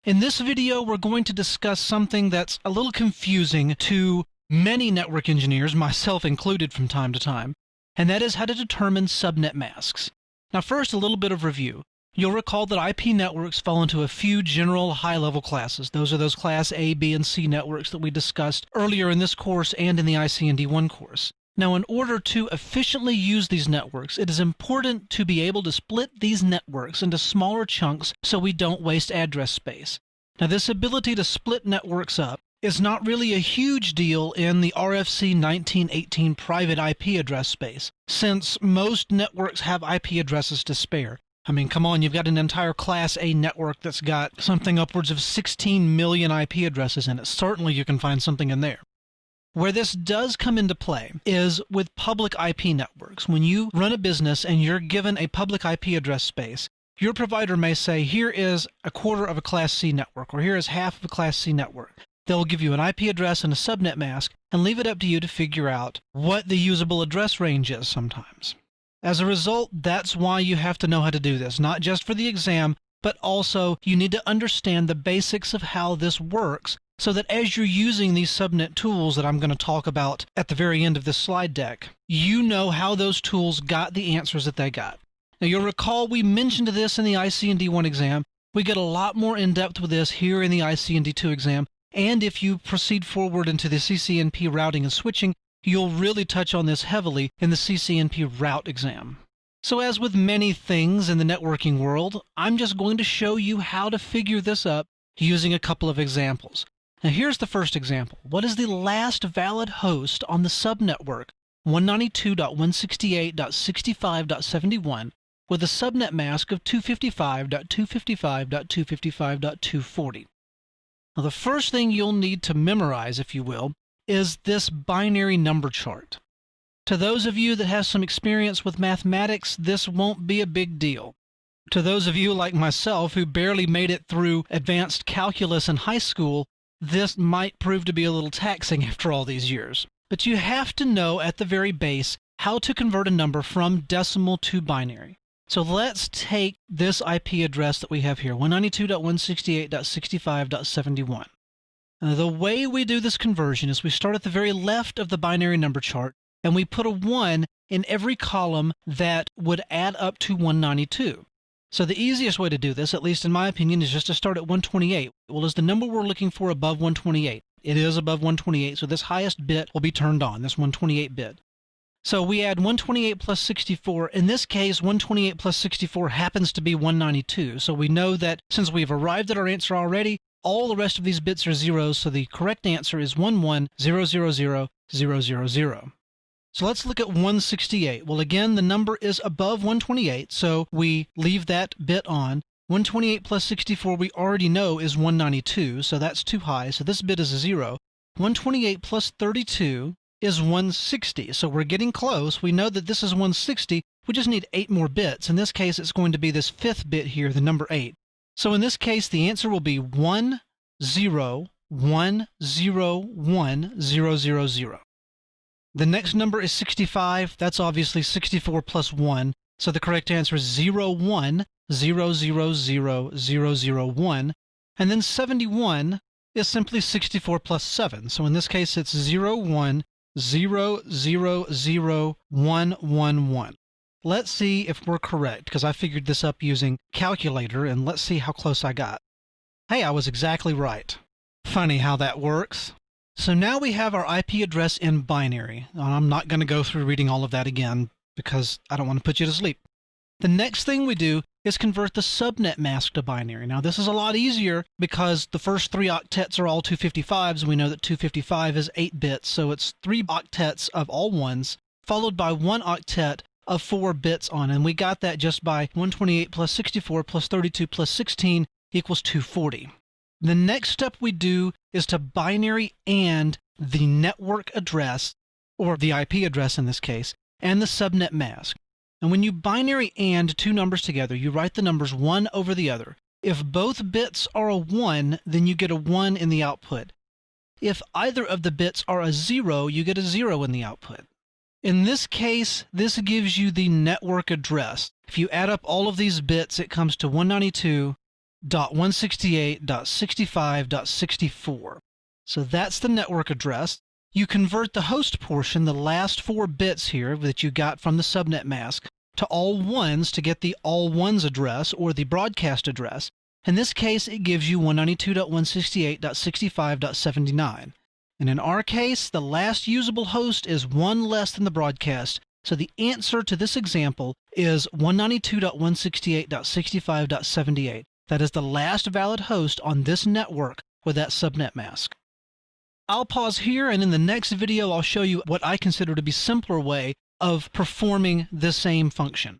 In this video, we're going to discuss something that's a little confusing to many network engineers, myself included from time to time, and that is how to determine subnet masks. Now first, a little bit of review. You'll recall that IP networks fall into a few general high-level classes. Those are those class A, B, and C networks that we discussed earlier in this course and in the IC&D1 course. Now, in order to efficiently use these networks, it is important to be able to split these networks into smaller chunks so we don't waste address space. Now, this ability to split networks up is not really a huge deal in the RFC 1918 private IP address space, since most networks have IP addresses to spare. I mean, come on, you've got an entire Class A network that's got something upwards of 16 million IP addresses in it. Certainly you can find something in there. Where this does come into play is with public IP networks. When you run a business and you're given a public IP address space, your provider may say, here is a quarter of a Class C network, or here is half of a Class C network. They'll give you an IP address and a subnet mask and leave it up to you to figure out what the usable address range is sometimes. As a result, that's why you have to know how to do this, not just for the exam, but also you need to understand the basics of how this works so that as you're using these subnet tools that I'm going to talk about at the very end of this slide deck, you know how those tools got the answers that they got. Now you'll recall we mentioned this in the IC&D1 exam. We get a lot more in-depth with this here in the IC&D2 exam, and if you proceed forward into the CCNP routing and switching, you'll really touch on this heavily in the CCNP route exam. So as with many things in the networking world, I'm just going to show you how to figure this up using a couple of examples. Now here's the first example. What is the last valid host on the subnetwork 192.168.65.71 with a subnet mask of 255.255.255.240? Now the first thing you'll need to memorize, if you will, is this binary number chart. To those of you that have some experience with mathematics, this won't be a big deal. To those of you like myself who barely made it through advanced calculus in high school, this might prove to be a little taxing after all these years. But you have to know at the very base how to convert a number from decimal to binary. So let's take this IP address that we have here, 192.168.65.71. The way we do this conversion is we start at the very left of the binary number chart and we put a 1 in every column that would add up to 192. So the easiest way to do this, at least in my opinion, is just to start at 128. Well, is the number we're looking for above 128? It is above 128, so this highest bit will be turned on, this 128 bit. So we add 128 plus 64. In this case, 128 plus 64 happens to be 192. So we know that since we've arrived at our answer already, all the rest of these bits are zeros, so the correct answer is 110000000. So let's look at 168. Well, again, the number is above 128, so we leave that bit on. 128 plus 64 we already know is 192, so that's too high, so this bit is a 0. 128 plus 32 is 160, so we're getting close. We know that this is 160. We just need 8 more bits. In this case, it's going to be this 5th bit here, the number 8. So in this case, the answer will be 101010000. The next number is 65. That's obviously 64 plus 1. So the correct answer is 01000001. And then 71 is simply 64 plus 7. So in this case, it's 01000111. Let's see if we're correct, because I figured this up using calculator, and let's see how close I got. Hey, I was exactly right. Funny how that works. So now we have our IP address in binary. I'm not going to go through reading all of that again because I don't want to put you to sleep. The next thing we do is convert the subnet mask to binary. Now this is a lot easier because the first 3 octets are all 255s, and we know that 255 is 8 bits, so it's 3 octets of all ones, followed by 1 octet of 4 bits on, and we got that just by 128 plus 64 plus 32 plus 16 equals 240. The next step we do is to binary AND the network address, or the IP address in this case, and the subnet mask. And when you binary AND 2 numbers together, you write the numbers one over the other. If both bits are a 1, then you get a 1 in the output. If either of the bits are a 0, you get a 0 in the output. In this case, this gives you the network address. If you add up all of these bits, it comes to 192. 192.168.65.64. So that's the network address. You convert the host portion, the last 4 bits here that you got from the subnet mask, to all ones to get the all ones address or the broadcast address. In this case, it gives you 192.168.65.79. And in our case, the last usable host is 1 less than the broadcast. So the answer to this example is 192.168.65.78. That is the last valid host on this network with that subnet mask. I'll pause here, and in the next video I'll show you what I consider to be a simpler way of performing the same function.